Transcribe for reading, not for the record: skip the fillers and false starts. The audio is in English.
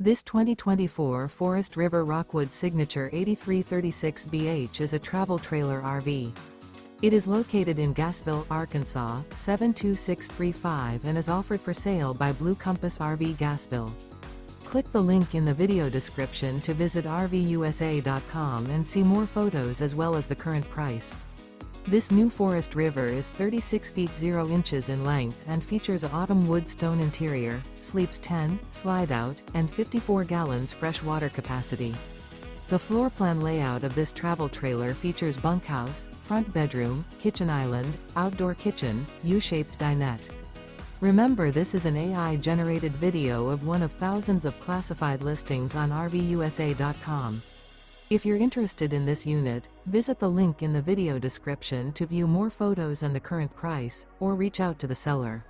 This 2024 Forest River Rockwood Signature 8336BH is a travel trailer RV. It is located in Gassville, Arkansas, 72635 and is offered for sale by Blue Compass RV Gassville. Click the link in the video description to visit RVUSA.com and see more photos as well as the current price. This new Forest River is 36 feet 0 inches in length and features an autumn wood stone interior, sleeps 10, slide-out, and 54 gallons fresh water capacity. The floor plan layout of this travel trailer features bunkhouse, front bedroom, kitchen island, outdoor kitchen, U-shaped dinette. Remember, this is an AI-generated video of one of thousands of classified listings on RVUSA.com. If you're interested in this unit, visit the link in the video description to view more photos and the current price, or reach out to the seller.